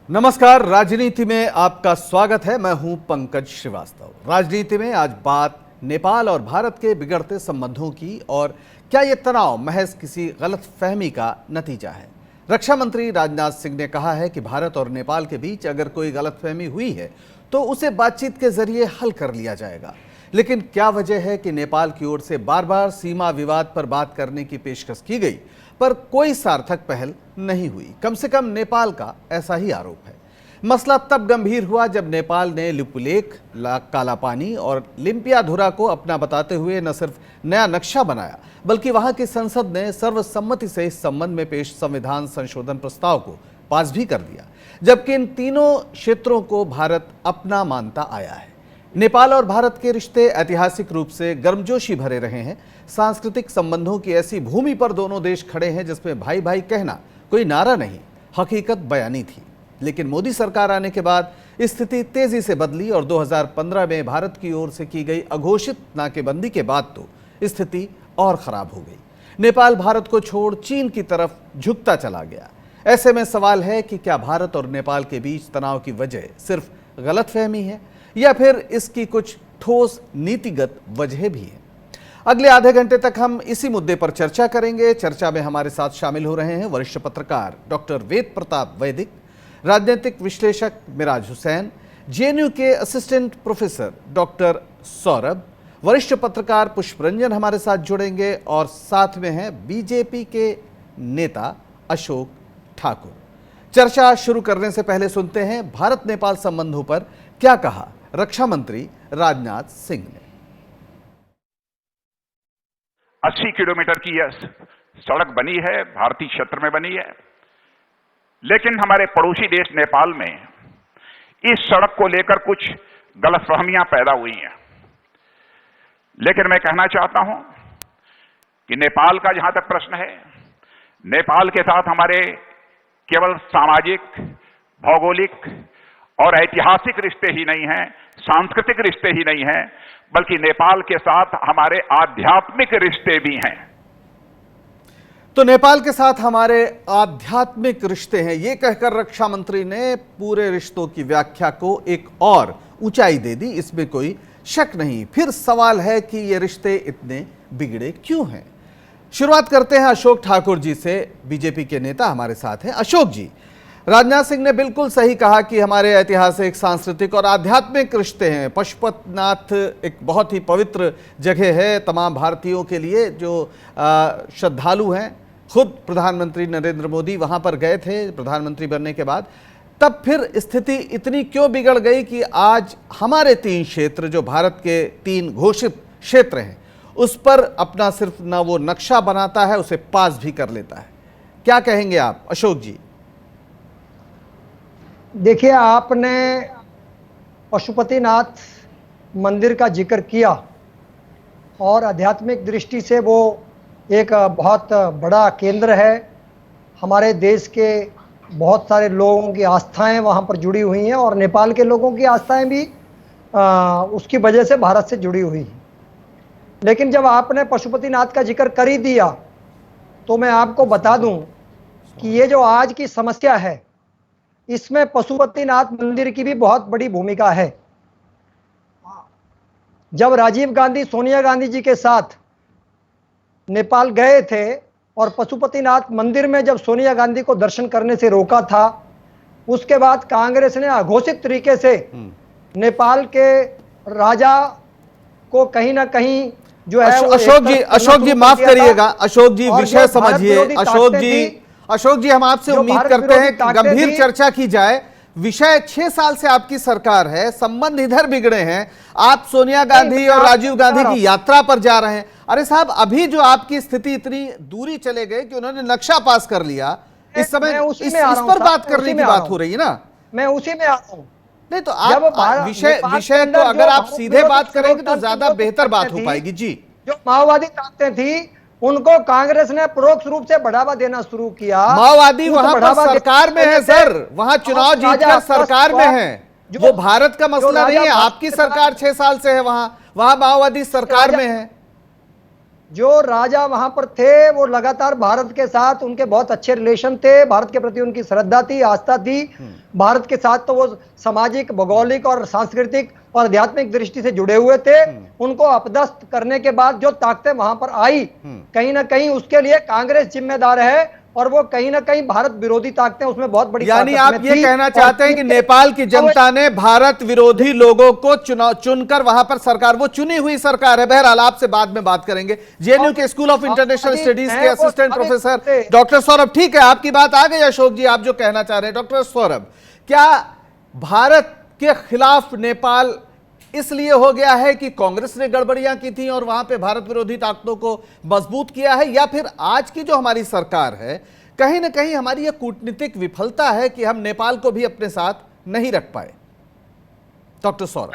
नमस्कार, राजनीति में आपका स्वागत है। मैं हूं पंकज श्रीवास्तव। राजनीति में आज बात नेपाल और भारत के बिगड़ते संबंधों की, और क्या ये तनाव महज किसी गलतफहमी का नतीजा है। रक्षा मंत्री राजनाथ सिंह ने कहा है कि भारत और नेपाल के बीच अगर कोई गलतफहमी हुई है तो उसे बातचीत के जरिए हल कर लिया जाएगा। लेकिन क्या वजह है कि नेपाल की ओर से बार बार सीमा विवाद पर बात करने की पेशकश की गई पर कोई सार्थक पहल नहीं हुई। कम से कम नेपाल का ऐसा ही आरोप है। मसला तब गंभीर हुआ जब नेपाल ने लिपुलेख, कालापानी और लिम्पियाधुरा को अपना बताते हुए न सिर्फ नया नक्शा बनाया बल्कि वहां की संसद ने सर्वसम्मति से इस संबंध में पेश संविधान संशोधन प्रस्ताव को पास भी कर दिया, जबकि इन तीनों क्षेत्रों को भारत अपना मानता आया है। नेपाल और भारत के रिश्ते ऐतिहासिक रूप से गर्मजोशी भरे रहे हैं। सांस्कृतिक संबंधों की ऐसी भूमि पर दोनों देश खड़े हैं जिसमें भाई भाई कहना कोई नारा नहीं, हकीकत बयानी थी। लेकिन मोदी सरकार आने के बाद स्थिति तेजी से बदली और 2015 में भारत की ओर से की गई अघोषित नाकेबंदी के बाद तो स्थिति और खराब हो गई। नेपाल भारत को छोड़ चीन की तरफ झुकता चला गया। ऐसे में सवाल है कि क्या भारत और नेपाल के बीच तनाव की वजह सिर्फ गलतफहमी है या फिर इसकी कुछ ठोस नीतिगत वजह भी है। अगले आधे घंटे तक हम इसी मुद्दे पर चर्चा करेंगे। चर्चा में हमारे साथ शामिल हो रहे हैं वरिष्ठ पत्रकार डॉक्टर वेद प्रताप वैदिक, राजनीतिक विश्लेषक मिराज हुसैन, जेएनयू के असिस्टेंट प्रोफेसर डॉक्टर सौरभ, वरिष्ठ पत्रकार पुष्परंजन हमारे साथ जुड़ेंगे और साथ में हैं बीजेपी के नेता अशोक ठाकुर। चर्चा शुरू करने से पहले सुनते हैं भारत नेपाल संबंधों पर क्या कहा रक्षा मंत्री राजनाथ सिंह ने। 80 किलोमीटर की यह सड़क बनी है, भारतीय क्षेत्र में बनी है, लेकिन हमारे पड़ोसी देश नेपाल में इस सड़क को लेकर कुछ गलतफहमियां पैदा हुई हैं। लेकिन मैं कहना चाहता हूं कि नेपाल का जहां तक प्रश्न है, नेपाल के साथ हमारे केवल सामाजिक, भौगोलिक और ऐतिहासिक रिश्ते ही नहीं हैं, सांस्कृतिक रिश्ते ही नहीं हैं, बल्कि नेपाल के साथ हमारे आध्यात्मिक रिश्ते भी हैं। तो नेपाल के साथ हमारे आध्यात्मिक रिश्ते हैं, ये कहकर रक्षा मंत्री ने पूरे रिश्तों की व्याख्या को एक और ऊंचाई दे दी, इसमें कोई शक नहीं। फिर सवाल है कि ये रिश्ते इतने बिगड़े क्यों हैं। शुरुआत करते हैं अशोक ठाकुर जी से, बीजेपी के नेता हमारे साथ हैं। अशोक जी, राजनाथ सिंह ने बिल्कुल सही कहा कि हमारे ऐतिहासिक, सांस्कृतिक और आध्यात्मिक रिश्ते हैं। पशुपतिनाथ एक बहुत ही पवित्र जगह है तमाम भारतीयों के लिए जो श्रद्धालु हैं। खुद प्रधानमंत्री नरेंद्र मोदी वहां पर गए थे प्रधानमंत्री बनने के बाद। तब फिर स्थिति इतनी क्यों बिगड़ गई कि आज हमारे 3 क्षेत्र, जो भारत के 3 घोषित क्षेत्र हैं, उस पर अपना सिर्फ ना वो नक्शा बनाता है, उसे पास भी कर लेता है। क्या कहेंगे आप अशोक जी? देखिए, आपने पशुपतिनाथ मंदिर का जिक्र किया और आध्यात्मिक दृष्टि से वो एक बहुत बड़ा केंद्र है। हमारे देश के बहुत सारे लोगों की आस्थाएं वहाँ पर जुड़ी हुई हैं और नेपाल के लोगों की आस्थाएं भी उसकी वजह से भारत से जुड़ी हुई हैं। लेकिन जब आपने पशुपतिनाथ का जिक्र कर ही दिया तो मैं आपको बता दूं कि ये जो आज की समस्या है, इसमें पशुपतिनाथ मंदिर की भी बहुत बड़ी भूमिका है। जब राजीव गांधी सोनिया गांधी जी के साथ नेपाल गए थे और पशुपतिनाथ मंदिर में जब सोनिया गांधी को दर्शन करने से रोका था, उसके बाद कांग्रेस ने अघोषित तरीके से नेपाल के राजा को कहीं ना कहीं जो है अशोक जी माफ करिएगा, अशोक जी विषय समझिए। अशोक जी हम आपसे उम्मीद करते हैं कि गंभीर चर्चा की जाए। विषय 6 साल से आपकी सरकार है, संबंध इधर बिगड़े हैं, आप सोनिया गांधी और राजीव गांधी की यात्रा पर जा रहे हैं। अरे साहब, अभी जो आपकी स्थिति इतनी दूरी चले गए कि उन्होंने नक्शा पास कर लिया, इस समय इस पर बात करने की बात हो रही है ना। मैं उसी में आता हूं। नहीं तो आप विषय तो अगर आप सीधे बात करेंगे तो ज्यादा बेहतर बात हो पाएगी। जी, जो माओवादी ताकतें थी उनको कांग्रेस ने परोक्ष रूप से बढ़ावा देना शुरू किया। माओवादी वहां पर सरकार में है सर, वहां चुनाव जीतकर सरकार में है। वो भारत का मसला नहीं है, आपकी सरकार 6 साल से है वहां माओवादी सरकार में है। जो राजा वहां पर थे वो लगातार भारत के साथ उनके बहुत अच्छे रिलेशन थे, भारत के प्रति उनकी श्रद्धा थी, आस्था थी। भारत के साथ तो वो सामाजिक, भौगोलिक और सांस्कृतिक और आध्यात्मिक दृष्टि से जुड़े हुए थे। उनको अपदस्थ करने के बाद जो ताकतें वहां पर आई, कहीं ना कहीं उसके लिए कांग्रेस जिम्मेदार है, और वो कहीं ना कहीं भारत विरोधी ताकतें उसमें बहुत बड़ी यानी ताकत आप में ये थी। कहना और चाहते हैं कि नेपाल की जनता ने भारत विरोधी लोगों को चुनकर वहां पर सरकार, वो चुनी हुई सरकार है। बहरहाल आपसे बाद में बात करेंगे। जेएनयू के स्कूल ऑफ इंटरनेशनल स्टडीज के असिस्टेंट प्रोफेसर डॉक्टर सौरभ, ठीक है आपकी बात आ गई। अशोक जी आप जो कहना चाह रहे हैं, डॉक्टर सौरभ, क्या भारत के खिलाफ नेपाल इसलिए हो गया है कि कांग्रेस ने गड़बड़ियां की थी और वहां पे भारत विरोधी ताकतों को मजबूत किया है, या फिर आज की जो हमारी सरकार है कहीं ना कहीं हमारी यह कूटनीतिक विफलता है कि हम नेपाल को भी अपने साथ नहीं रख पाए? डॉक्टर सौरभ,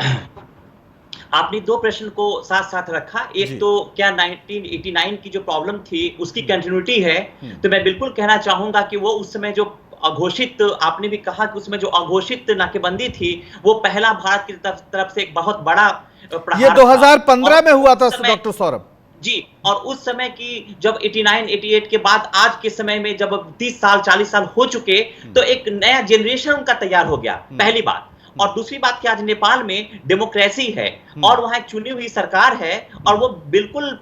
आपने दो प्रश्न को साथ साथ रखा। एक तो क्या 1989 की जो प्रॉब्लम थी उसकी कंटिन्यूटी है, तो मैं बिल्कुल कहना चाहूंगा कि वो उस समय जो अघोषित, आपने भी कहा कि उसमें जो अघोषित नाकेबंदी थी वो पहला भारत की तरफ से एक बहुत बड़ा प्रहार, ये 2015 में हुआ था डॉक्टर सौरभ जी। और उस समय की जब 89, 88 के बाद आज के समय में जब 30 साल 40 साल हो चुके, तो एक नया जनरेशन उनका तैयार हो गया, पहली बात। और दूसरी बात कि आज नेपाल में डेमोक्रेसी है और वहां एक चुनी हुई सरकार है, और वो बिल्कुल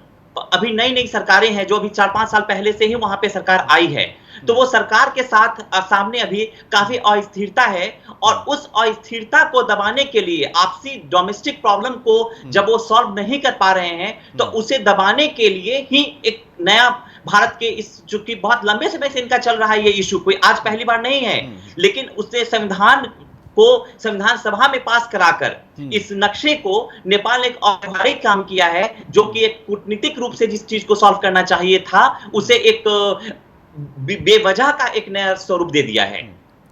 अभी नई नई सरकारें हैं जो अभी 4-5 साल पहले से ही वहां पे सरकार आई है। तो वो सरकार के साथ सामने अभी काफी अस्थिरता है, और उस अस्थिरता को दबाने के लिए, आपसी डोमेस्टिक प्रॉब्लम को जब वो सॉल्व नहीं कर पा रहे हैं, तो उसे दबाने के लिए ही एक नया भारत के इस, जो कि बहुत लंबे समय से इनका चल रहा है ये इशू, कोई आज पहली बार नहीं है, लेकिन उससे संविधान को संविधान सभा में पास कराकर इस नक्शे को नेपाल ने एक औपचारिक काम किया है, जो कि एक कूटनीतिक रूप से जिस चीज को सॉल्व करना चाहिए था उसे एक बेवजह का एक नया स्वरूप दे दिया है।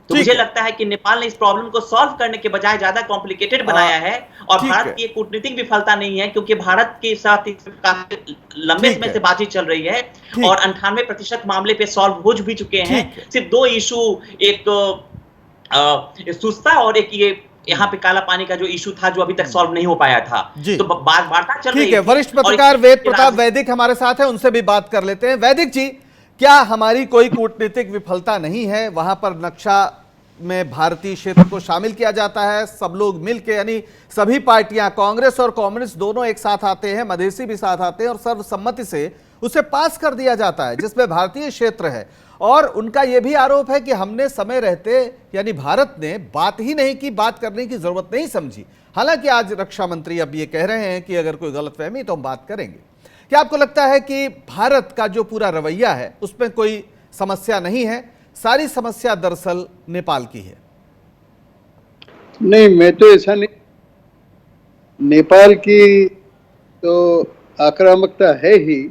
तो मुझे लगता है कि नेपाल ने इस प्रॉब्लम को सॉल्व करने के बजाय ज्यादा कॉम्प्लिकेटेड बनाया है, और भारत की कूटनीतिक विफलता नहीं है, क्योंकि भारत के साथ काफी लंबे समय से बातचीत चल रही है और 98% मामले पे सॉल्व हो भी चुके हैं। सिर्फ दो इशू, एक सुस्ता और एक ये यहाँ पे काला पानी का जो इशू था जो अभी तक सॉल्व नहीं हो पाया था, तो वार्ता चल रही है। वरिष्ठ पत्रकार वेद प्रताप वैदिक हमारे साथ है, उनसे भी बात कर लेते हैं। वैदिक जी, क्या हमारी कोई कूटनीतिक विफलता नहीं है? वहां पर नक्शा में भारतीय क्षेत्र को शामिल किया जाता है, सब लोग मिलकर, यानी सभी पार्टियां, कांग्रेस और कम्युनिस्ट दोनों एक साथ आते हैं, मधेसी भी साथ आते हैं, और सर्वसम्मति से उसे पास कर दिया जाता है जिसमें भारतीय क्षेत्र है। और उनका यह भी आरोप है कि हमने समय रहते, यानी भारत ने बात ही नहीं की, बात करने की जरूरत नहीं समझी। हालांकि आज रक्षा मंत्री अब ये कह रहे हैं कि अगर कोई गलतफहमी तो हम बात करेंगे। क्या आपको लगता है कि भारत का जो पूरा रवैया है उसमें कोई समस्या नहीं है, सारी समस्या दरअसल नेपाल की है? नहीं, मैं तो ऐसा नहीं, नेपाल की तो आक्रामकता है ही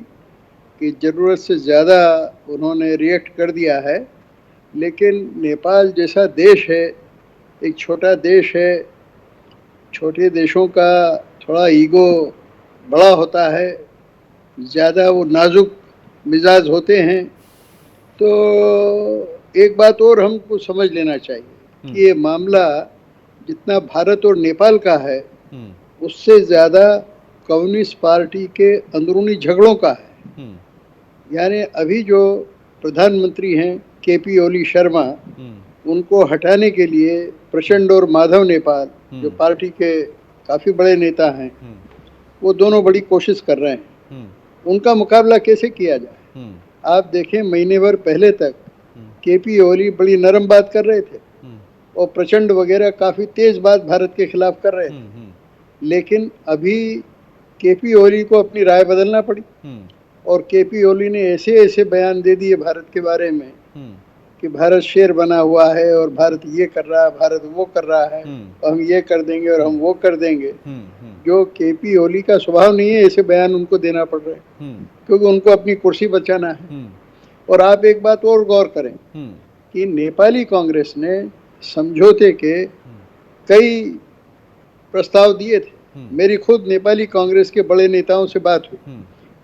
कि जरूरत से ज़्यादा उन्होंने रिएक्ट कर दिया है। लेकिन नेपाल जैसा देश है, एक छोटा देश है, छोटे देशों का थोड़ा ईगो बड़ा होता है, ज़्यादा वो नाजुक मिजाज होते हैं। तो एक बात और हमको समझ लेना चाहिए कि ये मामला जितना भारत और नेपाल का है उससे ज़्यादा कम्युनिस्ट पार्टी के अंदरूनी झगड़ों का है। यानी अभी जो प्रधानमंत्री हैं केपी ओली शर्मा, उनको हटाने के लिए प्रचंड और माधव नेपाल जो पार्टी के काफ़ी बड़े नेता हैं, वो दोनों बड़ी कोशिश कर रहे हैं। उनका मुकाबला कैसे किया जाए? आप देखें, महीने भर पहले तक केपी ओली बड़ी नरम बात कर रहे थे और प्रचंड वगैरह काफ़ी तेज बात भारत के खिलाफ कर रहे थे, लेकिन अभी केपी ओली को अपनी राय बदलना पड़ी और केपी ओली ने ऐसे ऐसे बयान दे दिए भारत के बारे में कि भारत शेर बना हुआ है और भारत ये कर रहा है, भारत वो कर रहा है, और हम ये कर देंगे और हम वो कर देंगे। जो केपी ओली का स्वभाव नहीं है, ऐसे बयान उनको देना पड़ रहे हैं क्योंकि उनको अपनी कुर्सी बचाना है। और आप एक बात और गौर करें कि नेपाली कांग्रेस ने समझौते के कई प्रस्ताव दिए थे। मेरी खुद नेपाली कांग्रेस के बड़े नेताओं से बात हुई,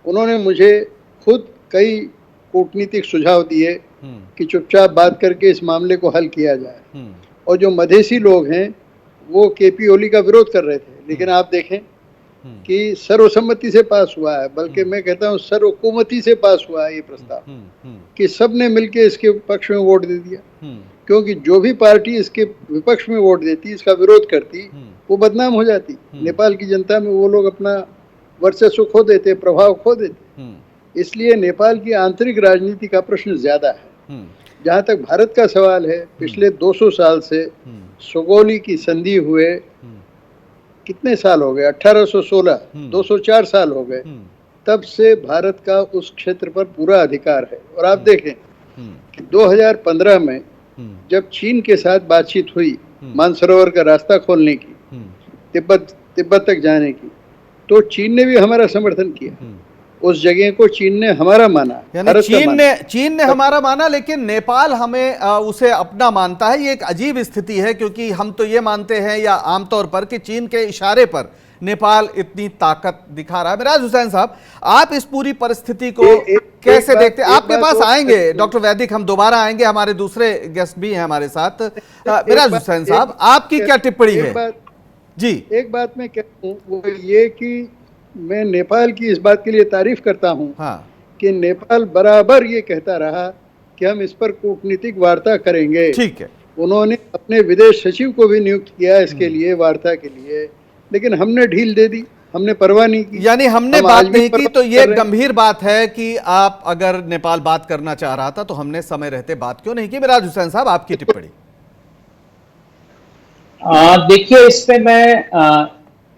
उन्होंने मुझे खुद कई कूटनीतिक सुझाव दिए कि चुपचाप बात करके इस मामले को हल किया जाए। और जो मधेसी लोग हैं वो केपी ओली का विरोध कर रहे थे, लेकिन आप देखें कि सर्वसम्मति से पास हुआ है, बल्कि मैं कहता हूँ सर्वकोमति से पास हुआ है ये प्रस्ताव, कि सबने मिलकर इसके पक्ष में वोट दे दिया। क्योंकि जो भी पार्टी इसके विपक्ष में वोट देती, इसका विरोध करती, वो बदनाम हो जाती। नेपाल की जनता में वो लोग अपना वर्चस्व खो देते, प्रभाव खो देते। इसलिए नेपाल की आंतरिक राजनीति का प्रश्न ज्यादा है। जहां तक भारत का सवाल है, पिछले 200 साल से सुगौली की संधि हुए कितने साल हो गए, 1816, 204 साल हो गए, तब से भारत का उस क्षेत्र पर पूरा अधिकार है। और आप देखें कि 2015 में जब चीन के साथ बातचीत हुई मानसरोवर का रास्ता खोलने की, तिब्बत तक जाने की, तो चीन ने भी हमारा समर्थन किया। उस जगह को चीन ने हमारा माना, यानी चीन ने हमारा माना, लेकिन नेपाल हमें उसे अपना मानता है। ये एक अजीब स्थिति है, क्योंकि हम तो ये मानते हैं या आमतौर पर कि चीन के इशारे पर नेपाल इतनी ताकत दिखा रहा है। मिराज हुसैन साहब, आप इस पूरी परिस्थिति को कैसे देखते हैं? आपके पास आएंगे डॉक्टर वैदिक, हम दोबारा आएंगे, हमारे दूसरे गेस्ट भी हैं हमारे साथ। मिराज हुसैन साहब, आपकी क्या टिप्पणी है? जी, एक बात मैं कहूँ, वो ये कि मैं नेपाल की इस बात के लिए तारीफ करता हूँ कि नेपाल बराबर ये कहता रहा कि हम इस पर कूटनीतिक वार्ता करेंगे। ठीक है, उन्होंने अपने विदेश सचिव को भी नियुक्त किया इसके लिए, वार्ता के लिए, लेकिन हमने ढील दे दी, हमने परवाह नहीं की। यानी हमने बात नहीं की, तो ये गंभीर बात है कि आप अगर नेपाल बात करना चाह रहा था तो हमने समय रहते बात क्यों नहीं की? मिराज हुसैन साहब, आपकी टिप्पणी। देखिए, इस पे मैं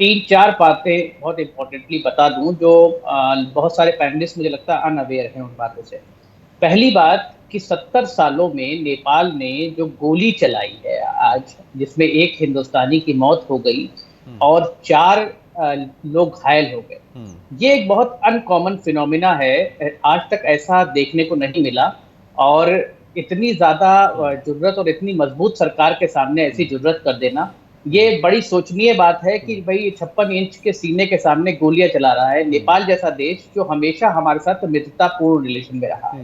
3-4 बातें बहुत इम्पोर्टेंटली बता दूं, जो बहुत सारे पैनलिस्ट मुझे लगता है अनअवेयर हैं उन बातों से। पहली बात कि 70 सालों में नेपाल ने जो गोली चलाई है आज, जिसमें एक हिंदुस्तानी की मौत हो गई और 4 लोग घायल हो गए, ये एक बहुत अनकॉमन फिनोमिना है। आज तक ऐसा देखने को नहीं मिला, और इतनी ज्यादा जुर्रत और इतनी मजबूत सरकार के सामने ऐसी जुर्रत कर देना, ये बड़ी सोचनीय बात है कि भाई 56 इंच के सीने के सामने गोलियां चला रहा है नेपाल जैसा देश, जो हमेशा हमारे साथ मित्रतापूर्ण रिलेशन में रहा है।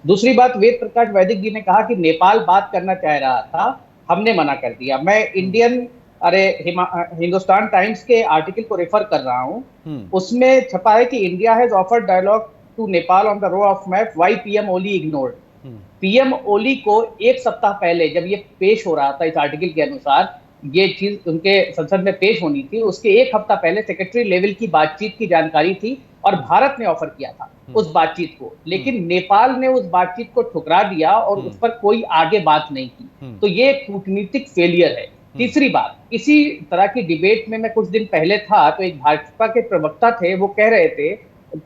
दूसरी बात, वेद प्रकाश वैदिक जी ने कहा कि नेपाल बात करना चाह रहा था, हमने मना कर दिया। मैं हिंदुस्तान टाइम्स के आर्टिकल को रेफर कर रहा हूँ, उसमें छपा है कि India has offered dialogue to Nepal on the row of map, why PM Oli ignored. PM Oli को एक सप्ताह पहले जब ये पेश हो रहा था, इस आर्टिकल के अनुसार ये चीज उनके संसद में पेश होनी थी, उसके एक हफ्ता पहले सेक्रेटरी लेवल की बातचीत की जानकारी थी और भारत ने ऑफर किया था उस बातचीत को, लेकिन नेपाल ने उस बातचीत को ठुकरा दिया और उस पर कोई आगे बात नहीं की। तो ये कूटनीतिक फेलियर है। तीसरी बात, इसी तरह की डिबेट में मैं कुछ दिन पहले था, तो एक भाजपा के प्रवक्ता थे, वो कह रहे थे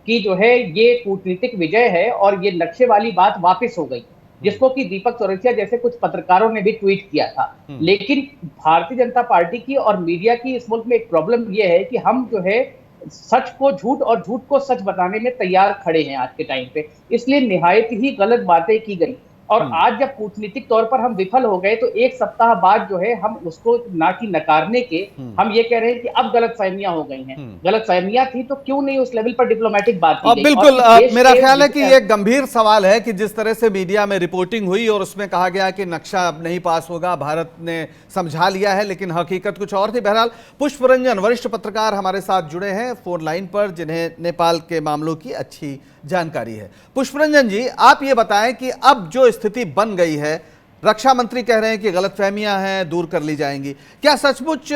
कि जो है ये कूटनीतिक विजय है और ये नक्शे वाली बात वापस हो गई, जिसको कि दीपक चौरसिया जैसे कुछ पत्रकारों ने भी ट्वीट किया था। लेकिन भारतीय जनता पार्टी की और मीडिया की इस मुल्क में एक प्रॉब्लम यह है कि हम जो है सच को झूठ और झूठ को सच बताने में तैयार खड़े हैं आज के टाइम पे, इसलिए निहायत ही गलत बातें की गई। और आज जब कूटनीतिक तौर पर हम विफल हो गए, तो एक सप्ताह बाद जो है हम उसको ना कि नकारने के, हम ये कह रहे हैं कि अब गलतफहमियां हो गई हैं। गलतफहमियां थी तो क्यों नहीं उस लेवल पर डिप्लोमेटिक बात की गई? बिल्कुल, मेरा ख्याल है कि ये गंभीर सवाल है कि जिस तरह से मीडिया में रिपोर्टिंग हुई और उसमें कहा गया कि नक्शा अब नहीं पास होगा, भारत ने समझा लिया है, लेकिन हकीकत कुछ और थी। बहरहाल, पुष्परंजन वरिष्ठ पत्रकार हमारे साथ जुड़े हैं फोन लाइन पर, जिन्हें नेपाल के मामलों की अच्छी जानकारी है। पुष्परंजन जी, आप ये बताएं कि अब जो स्थिति बन गई है, रक्षा मंत्री कह रहे हैं कि गलतफहमियां हैं, दूर कर ली जाएंगी। क्या सचमुच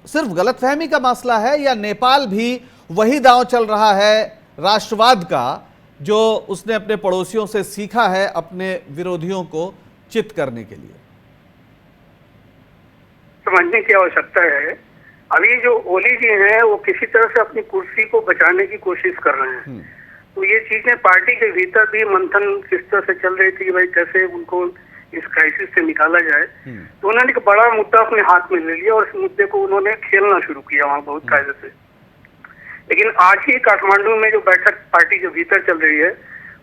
सिर्फ गलतफहमी का मसला है, या नेपाल भी वही दांव चल रहा है राष्ट्रवाद का, जो उसने अपने पड़ोसियों से सीखा है अपने विरोधियों को चित करने के लिए? समझने की आवश्यकता है। अभी जो ओली जी हैं, वो किसी तरह से अपनी कुर्सी को बचाने की कोशिश कर रहे हैं। तो ये चीजें पार्टी के भीतर भी मंथन किस तरह से चल रही थी, भाई कैसे उनको इस क्राइसिस से निकाला जाए। तो उन्होंने एक बड़ा मुद्दा अपने हाथ में ले लिया और इस मुद्दे को उन्होंने खेलना शुरू किया वहाँ बहुत कायदे से। लेकिन आज ही काठमांडू में जो बैठक पार्टी के भीतर चल रही है,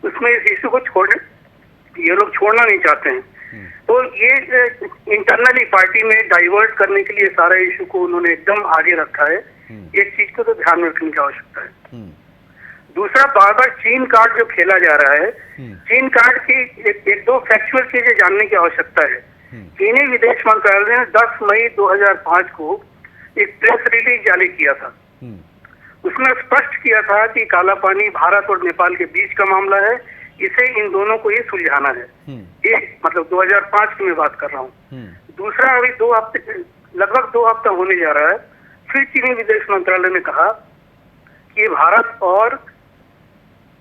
उसमें इस इश्यू को ये लोग छोड़ना नहीं चाहते हैं। तो ये इंटरनली पार्टी में डाइवर्ट करने के लिए सारा इश्यू को उन्होंने एकदम आगे रखा है। इस चीज को तो ध्यान में रखने की आवश्यकता है। दूसरा, बार बार चीन कार्ड जो खेला जा रहा है, चीन कार्ड की एक दो फैक्चुअल चीजें जानने की आवश्यकता है। चीनी विदेश मंत्रालय ने 10 मई 2005 को एक प्रेस रिलीज जारी किया था। उसने स्पष्ट किया था कि काला पानी भारत और नेपाल के बीच का मामला है, इसे इन दोनों को ही सुलझाना है। ये मतलब 2005 की मैं बात कर रहा हूँ। दूसरा, अभी 2 हफ्ते, लगभग 2 हफ्ता होने जा रहा है, फिर चीनी विदेश मंत्रालय ने कहा कि भारत और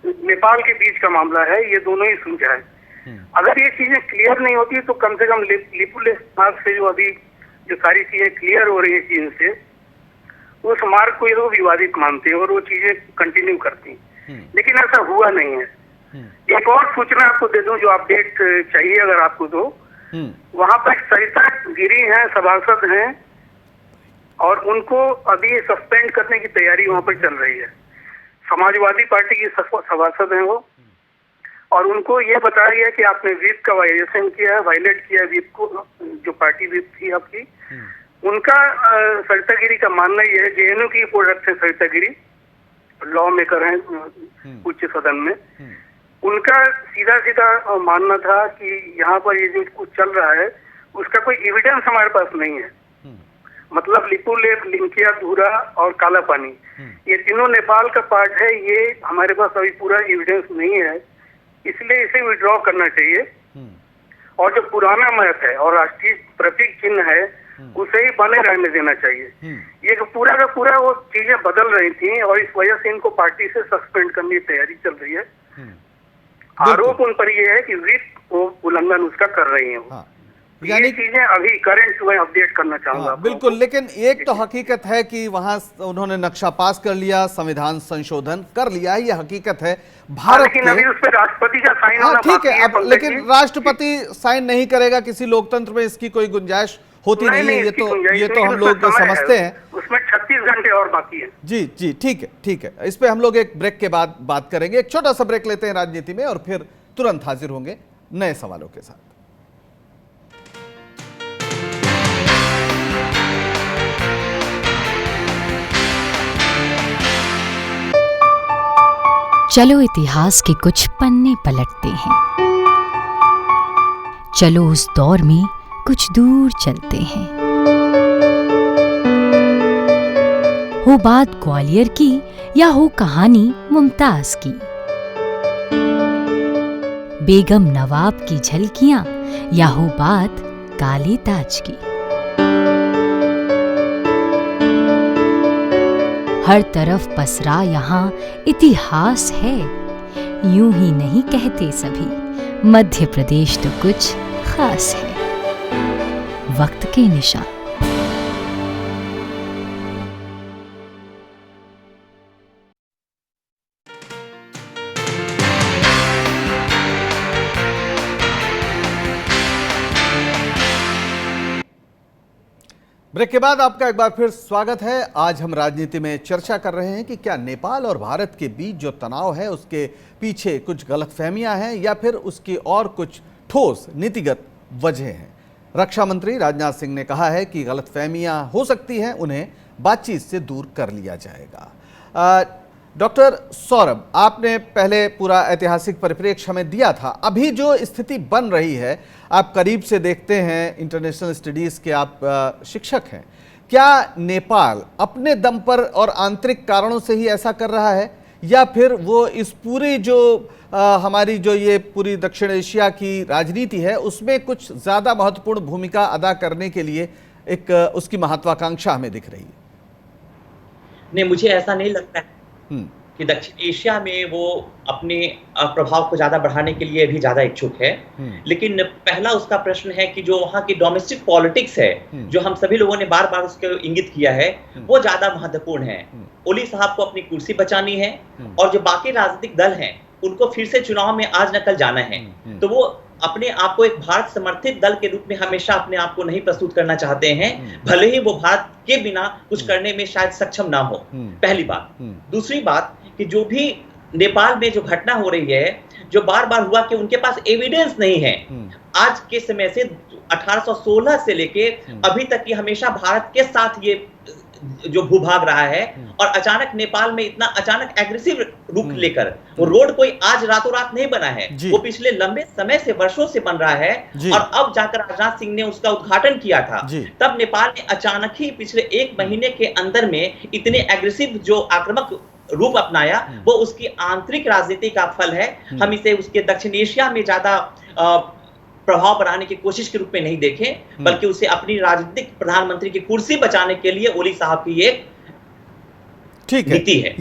नेपाल के बीच का मामला है, ये दोनों ही सुलझाए। अगर ये चीजें क्लियर नहीं होती तो कम से कम लिपुलेख मार्ग से जो अभी जो सारी चीजें क्लियर हो रही है चीन से, उस मार्ग को ये लोग विवादित मानते हैं और वो चीजें कंटिन्यू करती हैं। लेकिन ऐसा हुआ नहीं है। एक और सूचना आपको दे दूं, जो अपडेट चाहिए अगर आपको, तो वहां पर सरिता गिरी हैं, सभासद हैं, और उनको अभी सस्पेंड करने की तैयारी वहां पर चल रही है। समाजवादी पार्टी की सभासद हैं वो, और उनको ये बताया गया कि आपने व्हिप का वायलेशन किया है, वायलेट किया है व्हिप को, जो पार्टी व्हिप थी आपकी। उनका सरिता गिरी का मानना ये है, जेएनयू की प्रोडक्ट है सरिता गिरी, लॉ मेकर हैं उच्च सदन में। उनका सीधा सीधा मानना था कि यहाँ पर ये जो कुछ चल रहा है उसका कोई एविडेंस हमारे पास नहीं है। मतलब लिपुलेख, लिंकिया, धूरा और काला पानी, ये तीनों नेपाल का पार्ट है, ये हमारे पास अभी पूरा एविडेंस नहीं है, इसलिए इसे विड्रॉ करना चाहिए। और जो पुराना मैप है और राष्ट्रीय प्रतीक चिन्ह है उसे ही बने रहने देना चाहिए। ये पूरा का पूरा वो चीजें बदल रही थी और इस वजह से इनको पार्टी से सस्पेंड करने की तैयारी चल रही है। आरोप उन पर ये है कि व्हिप उल्लंघन उसका कर रही है। हाँ। यानी चीजें अभी करंट में अपडेट करना चाहूंगा। बिल्कुल, लेकिन एक तो हकीकत है कि वहां उन्होंने नक्शा पास कर लिया, संविधान संशोधन कर लिया है, ये हकीकत है भारत लेकिन अभी उस पर राष्ट्रपति का साइन होना ठीक है, अब बाकी लेकिन राष्ट्रपति साइन नहीं करेगा, किसी लोकतंत्र में इसकी कोई गुंजाइश होती नहीं है, ये तो हम लोग समझते हैं। उसमें 36 घंटे और बाकी है। जी जी, ठीक है, इस पे हम लोग एक ब्रेक के बाद बात करेंगे। एक छोटा सा ब्रेक लेते हैं राजनीति में और फिर तुरंत हाजिर होंगे नए सवालों के साथ। चलो इतिहास के कुछ पन्ने पलटते हैं, चलो उस दौर में कुछ दूर चलते हैं। हो बात ग्वालियर की या हो कहानी मुमताज की, बेगम नवाब की झलकियां या हो बात काले ताज की, हर तरफ पसरा यहाँ इतिहास है। यूं ही नहीं कहते सभी, मध्य प्रदेश तो कुछ खास है। वक्त के निशान। ब्रेक के बाद आपका एक बार फिर स्वागत है। आज हम राजनीति में चर्चा कर रहे हैं कि क्या नेपाल और भारत के बीच जो तनाव है उसके पीछे कुछ गलतफहमियां हैं या फिर उसकी और कुछ ठोस नीतिगत वजह हैं। रक्षा मंत्री राजनाथ सिंह ने कहा है कि गलतफहमियां हो सकती हैं, उन्हें बातचीत से दूर कर लिया जाएगा। डॉक्टर सौरभ, आपने पहले पूरा ऐतिहासिक परिप्रेक्ष्य हमें दिया था। अभी जो स्थिति बन रही है, आप करीब से देखते हैं, इंटरनेशनल स्टडीज़ के आप शिक्षक हैं, क्या नेपाल अपने दम पर और आंतरिक कारणों से ही ऐसा कर रहा है या फिर वो इस पूरी जो हमारी जो ये पूरी दक्षिण एशिया की राजनीति है उसमें कुछ ज़्यादा महत्वपूर्ण भूमिका अदा करने के लिए एक उसकी महत्वाकांक्षा हमें दिख रही है? नहीं, मुझे ऐसा नहीं लगता है कि दक्षिण एशिया में वो अपने प्रभाव को ज्यादा बढ़ाने के लिए भी ज्यादा इच्छुक है। लेकिन पहला उसका प्रश्न है कि जो वहाँ की डोमेस्टिक पॉलिटिक्स है, जो हम सभी लोगों ने बार बार उसको इंगित किया है, वो ज्यादा महत्वपूर्ण है। ओली साहब को अपनी कुर्सी बचानी है और जो बाकी राजनीतिक दल हैं उनको फिर से चुनाव में आज न कल जाना है। तो वो अपने आप को एक भारत समर्थित दल के रूप में हमेशा अपने आप को नहीं प्रस्तुत करना चाहते हैं, भले ही वो भारत के बिना कुछ करने में शायद सक्षम ना हो। पहली बात। दूसरी बात कि जो भी नेपाल में जो घटना हो रही है, जो बार बार हुआ कि उनके पास एविडेंस नहीं है। आज के समय से 1816 से लेके अभी तक ये हमेशा भारत के साथ ये जो भूभाग रहा है, और अचानक नेपाल में इतना अचानक एग्रेसिव रुख लेकर, वो रोड कोई आज रातों रात नहीं बना है, वो पिछले लंबे समय से, वर्षों से बन रहा है, और अब जाकर राजनाथ सिंह ने उसका उद्घाटन किया था। तब नेपाल ने अचानक ही पिछले 1 महीने के अंदर में इतने एग्रेसिव जो आक्रामक रूप अपनाया, वो उसकी आंतरिक राजनीति का फल है। हम इसे उसके दक्षिण एशिया में ज्यादा प्रभाव बनाने की कोशिश के रूप में नहीं देखें, बल्कि उसे अपनी राजनीतिक प्रधानमंत्री की कुर्सी बचाने के लिए ओली साहब की एक ठीक नीति है।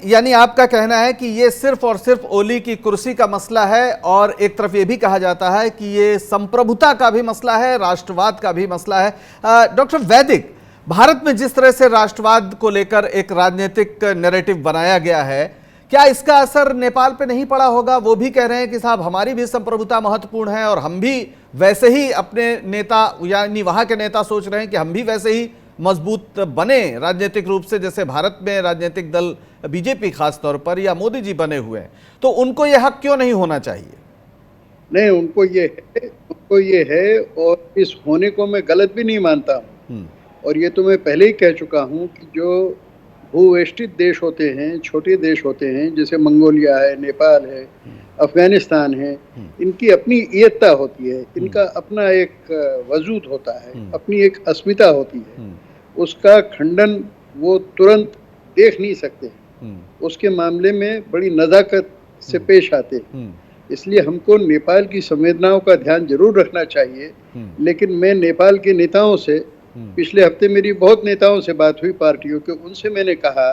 यानी आपका कहना है कि ये सिर्फ और सिर्फ ओली की कुर्सी का मसला है, और एक तरफ ये भी कहा जाता है कि ये संप्रभुता का भी मसला है, राष्ट्रवाद का भी मसला है। डॉक्टर वैदिक, भारत में जिस तरह से राष्ट्रवाद को लेकर एक राजनीतिक नैरेटिव बनाया गया है, क्या इसका असर नेपाल पे नहीं पड़ा होगा? वो भी कह रहे हैं कि साहब हमारी भी संप्रभुता महत्वपूर्ण है, और हम भी वैसे ही अपने नेता, यानी वहां के नेता सोच रहे हैं कि हम भी वैसे ही मजबूत बने राजनीतिक रूप से, जैसे भारत में राजनीतिक दल बीजेपी खास तौर पर या मोदी जी बने हुए हैं। तो उनको यह हक क्यों नहीं होना चाहिए? नहीं, उनको ये है, और इस होने को मैं गलत भी नहीं मानता हूँ। और ये तो मैं पहले ही कह चुका हूँ कि जो भूवेष्टित देश होते हैं, छोटे देश होते हैं, जैसे मंगोलिया है, नेपाल है, अफगानिस्तान है, इनकी अपनी इयत्ता होती है, इनका अपना एक वजूद होता है, अपनी एक अस्मिता होती है। उसका खंडन वो तुरंत देख नहीं सकते, उसके मामले में बड़ी नज़ाकत से पेश आते हैं। इसलिए हमको नेपाल की संवेदनाओं का ध्यान जरूर रखना चाहिए। लेकिन मैं नेपाल के नेताओं से, पिछले हफ्ते मेरी बहुत नेताओं से बात हुई पार्टियों के, उनसे मैंने कहा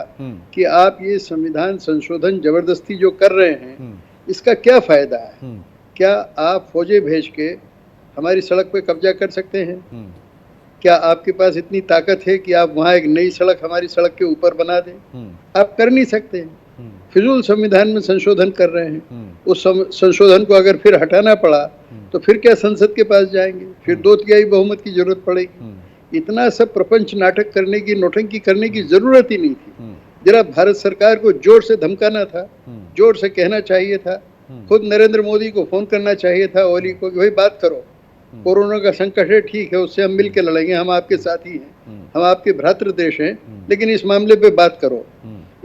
कि आप ये संविधान संशोधन जबरदस्ती जो कर रहे हैं, इसका क्या फायदा है? क्या आप फौजें भेज के हमारी सड़क पे कब्जा कर सकते हैं? क्या आपके पास इतनी ताकत है कि आप वहाँ एक नई सड़क हमारी सड़क के ऊपर बना दें? आप कर नहीं सकते हैं। फिजूल संविधान में संशोधन कर रहे हैं। उस संशोधन को अगर फिर हटाना पड़ा तो फिर क्या संसद के पास जाएंगे? फिर 2/3 बहुमत की जरूरत पड़ेगी। इतना सब प्रपंच नाटक करने की, नौटंकी करने की जरूरत ही नहीं थी। जरा भारत सरकार को जोर से धमकाना था, जोर से कहना चाहिए था। खुद नरेंद्र मोदी को फोन करना चाहिए था, ओली को, कि भाई बात करो, कोरोना का संकट है, ठीक है, उससे हम मिलकर लड़ेंगे, हम आपके साथी हैं, हम आपके भ्रातृ देश हैं, लेकिन इस मामले पे बात करो।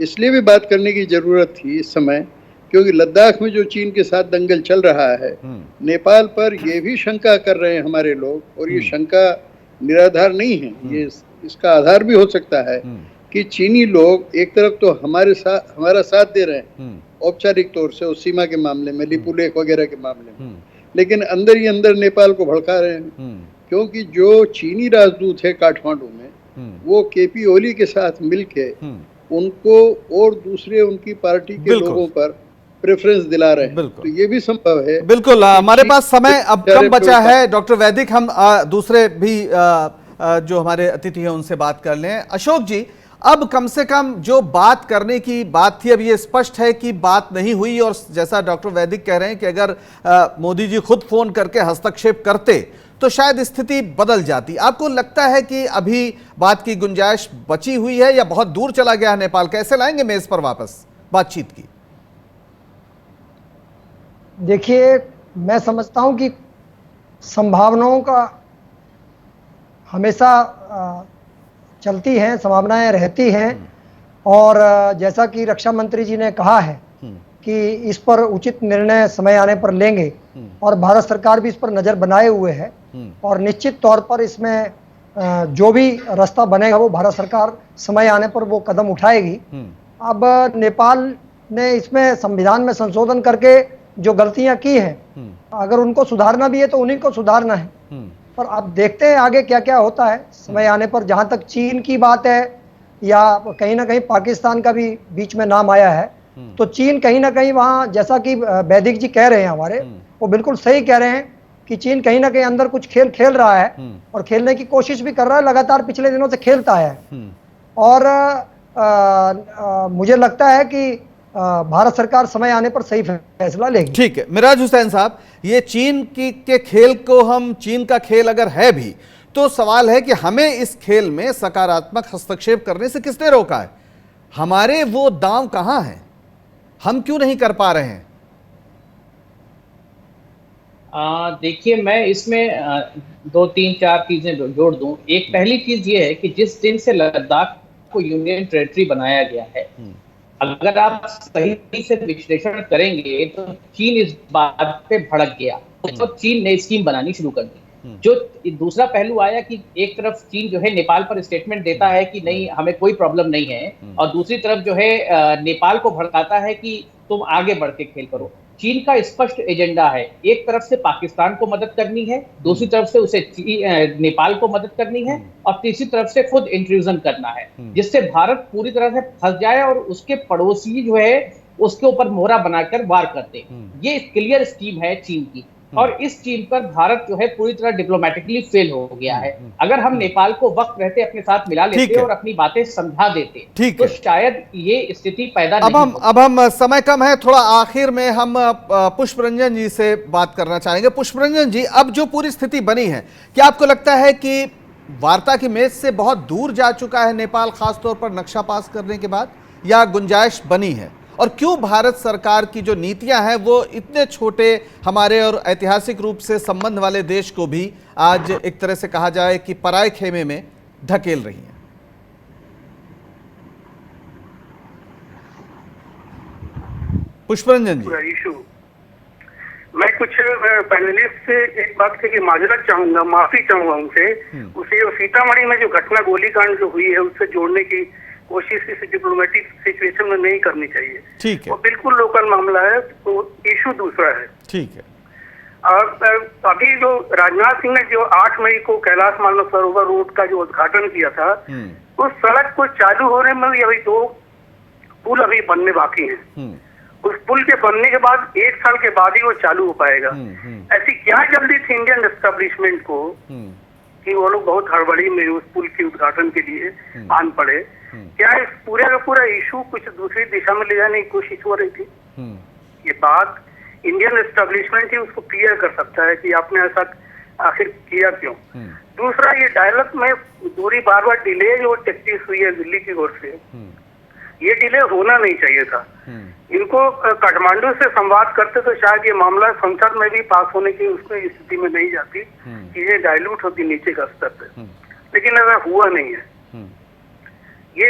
इसलिए भी बात करने की जरूरत थी इस समय, क्योंकि लद्दाख में जो चीन के साथ दंगल चल रहा है, नेपाल पर ये भी शंका कर रहे हैं हमारे लोग, और ये शंका निराधार नहीं है। ये इसका आधार भी हो सकता है कि चीनी लोग एक तरफ तो हमारा साथ दे रहे हैं औपचारिक तौर से उस सीमा के मामले में, लिपुलेख वगैरह के मामले में, लेकिन अंदर ही अंदर नेपाल को भड़का रहे हैं। क्योंकि जो चीनी राजदूत है काठमांडू में, वो केपी ओली के साथ मिलके उनको और दूसरे उनकी पार्टी के लोगों पर प्रेफरेंस दिला रहे हैं। तो ये भी संभव है। बिल्कुल, हमारे पास समय अब कम बचा है। डॉक्टर वैदिक, हम दूसरे भी जो हमारे अतिथि हैं उनसे बात कर लें। अशोक जी, अब कम से कम जो बात करने की बात थी, अब ये स्पष्ट है कि बात नहीं हुई, और जैसा डॉक्टर वैदिक कह रहे हैं कि अगर मोदी जी खुद फोन करके हस्तक्षेप करते तो शायद स्थिति बदल जाती। आपको लगता है कि अभी बात की गुंजाइश बची हुई है, या बहुत दूर चला गया है नेपाल? कैसे लाएंगे मेज पर वापस बातचीत की? देखिए, मैं समझता हूं कि संभावनाओं का हमेशा चलती हैं, संभावनाएं रहती हैं, और जैसा कि रक्षा मंत्री जी ने कहा है कि इस पर उचित निर्णय समय आने पर लेंगे, और भारत सरकार भी इस पर नज़र बनाए हुए है, और निश्चित तौर पर इसमें जो भी रास्ता बनेगा वो भारत सरकार समय आने पर वो कदम उठाएगी। अब नेपाल ने इसमें संविधान में संशोधन करके जो गलतियां की हैं, अगर उनको सुधारना भी है तो उन्हीं को सुधारना है। पर अब देखते हैं आगे क्या क्या होता है समय आने पर। जहां तक चीन की बात है, या कहीं ना कहीं पाकिस्तान का भी बीच में नाम आया है, तो चीन कहीं ना कहीं वहां, जैसा कि वैदिक जी कह रहे हैं हमारे, वो बिल्कुल सही कह रहे हैं कि चीन कहीं ना कहीं अंदर कुछ खेल खेल रहा है, और खेलने की कोशिश भी कर रहा है, लगातार पिछले दिनों से खेलता है। और मुझे लगता है कि भारत सरकार समय आने पर सही फैसला लेगी। ठीक है मिराज हुसैन साहब, ये चीन के खेल को, हम चीन का खेल अगर है भी, तो सवाल है कि हमें इस खेल में सकारात्मक हस्तक्षेप करने से किसने रोका है? हमारे वो दांव कहां हैं? हम क्यों नहीं कर पा रहे हैं? देखिए, मैं इसमें 2-3-4 चीजें जोड़ दूं। एक पहली चीज ये है कि जिस दिन से लद्दाख को यूनियन टेरिटरी बनाया गया है। अगर आप सही से विश्लेषण करेंगे तो चीन इस बात पे भड़क गया, तो चीन ने स्कीम बनानी शुरू कर दी। जो दूसरा पहलू आया कि एक तरफ चीन जो है नेपाल पर स्टेटमेंट देता है कि नहीं हमें कोई प्रॉब्लम नहीं है, और दूसरी तरफ जो है नेपाल को भड़काता है कि तुम आगे बढ़ के खेल करो। चीन का स्पष्ट एजेंडा है, एक तरफ से पाकिस्तान को मदद करनी है, दूसरी तरफ से उसे नेपाल को मदद करनी है, और तीसरी तरफ से खुद इंट्रूजन करना है, जिससे भारत पूरी तरह से फंस जाए और उसके पड़ोसी जो है उसके ऊपर मोहरा बनाकर वार करते। ये क्लियर स्कीम है चीन की, और इस चीन पर भारत जो है पूरी तरह डिप्लोमेटिकली फेल हो गया है। अगर हम नेपाल को वक्त रहते अपने साथ मिला लेते और अपनी बातें समझा देते तो शायद ये स्थिति पैदा नहीं होती। अब हम समय कम है, थोड़ा आखिर में हम पुष्परंजन जी से बात करना चाहेंगे। पुष्परंजन जी, अब जो पूरी स्थिति बनी है, क्या आपको लगता है कि वार्ता की मेज से बहुत दूर जा चुका है नेपाल, खासतौर पर नक्शा पास करने के बाद, या गुंजाइश बनी है? और क्यों भारत सरकार की जो नीतियां हैं वो इतने छोटे हमारे और ऐतिहासिक रूप से संबंध वाले देश को भी आज एक तरह से कहा जाए कि पराये खेमे में धकेल रही हैं? पुष्परंजन जी। इशू मैं कुछ पैनलिस्ट से एक बात की माजरत चाहूंगा, माफी चाहूंगा उनसे। उसे सीतामढ़ी में जो घटना गोलीकांड जो हुई है उससे जोड़ने की कोशिश इस डिप्लोमेटिक सिचुएशन में नहीं करनी चाहिए। ठीक है, वो बिल्कुल लोकल मामला है, तो इशू दूसरा है। ठीक है। और अभी जो राजनाथ सिंह ने जो 8 मई को कैलाश मानसरोवर रोड का जो उद्घाटन किया था, उस सड़क को चालू होने में भी अभी 2 पुल अभी बनने बाकी हैं। उस पुल के बनने के बाद 1 साल के बाद ही वो चालू हो पाएगा। ऐसी क्या जल्दी थी इंडियन एस्टेब्लिशमेंट को कि वो लोग बहुत हड़बड़ी में उस पुल के उद्घाटन के लिए आन पड़े? क्या इस पूरे का पूरा इशू कुछ दूसरी दिशा में ले जाने की कोशिश हो रही थी? ये बात इंडियन एस्टेब्लिशमेंट ही उसको क्लियर कर सकता है कि आपने ऐसा आखिर किया क्यों। दूसरा, ये डायलॉग में दूरी बार बार डिले जो टैक्टिस हुई है दिल्ली की ओर से, ये डिले होना नहीं चाहिए था। इनको काठमांडू से संवाद करते तो शायद ये मामला संसद में भी पास होने की उसमें स्थिति में नहीं जाती, चीजें डाइल्यूट होती नीचे का स्तर पे, लेकिन ऐसा हुआ नहीं है ये।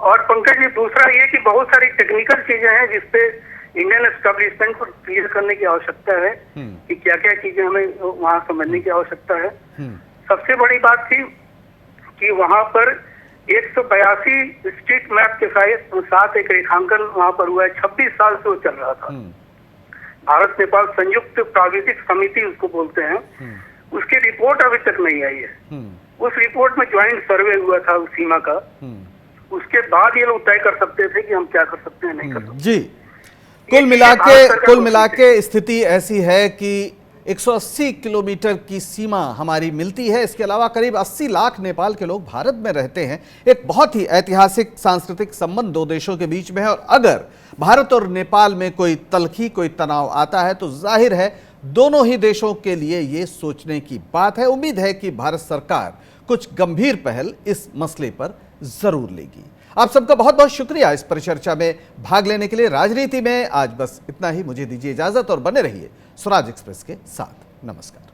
और पंकज जी, दूसरा ये कि बहुत सारी टेक्निकल चीजें हैं जिसपे इंडियन एस्टेब्लिशमेंट को क्लियर करने की आवश्यकता है कि क्या क्या चीजें हमें वहां समझने की आवश्यकता है। सबसे बड़ी बात थी कि वहां पर 182 स्ट्रीट मैप के साथ एक रेखांकन वहां पर हुआ है। 26 साल से वो चल रहा था। भारत नेपाल संयुक्त प्राविधिक समिति उसको बोलते हैं, उसकी रिपोर्ट अभी तक नहीं आई है। उस रिपोर्ट में ज्वाइंट सर्वे हुआ था उस सीमा का, उसके बाद ये लोग तय कर सकते थे कि हम क्या कर सकते हैं, नहीं कर सकते। जी, कुल मिला के स्थिति ऐसी है कि 180 किलोमीटर की सीमा हमारी मिलती है। इसके अलावा करीब 80 लाख नेपाल के लोग भारत में रहते हैं। एक बहुत ही ऐतिहासिक सांस्कृतिक संबंध 2 देशों के बीच में है, और अगर भारत और नेपाल में कोई तलखी, कोई तनाव आता है तो जाहिर है दोनों ही देशों के लिए ये सोचने की बात है। उम्मीद है कि भारत सरकार कुछ गंभीर पहल इस मसले पर जरूर लेगी। आप सबका बहुत बहुत शुक्रिया इस परिचर्चा में भाग लेने के लिए। राजनीति में आज बस इतना ही। मुझे दीजिए इजाजत और बने रहिए स्वराज एक्सप्रेस के साथ। नमस्कार।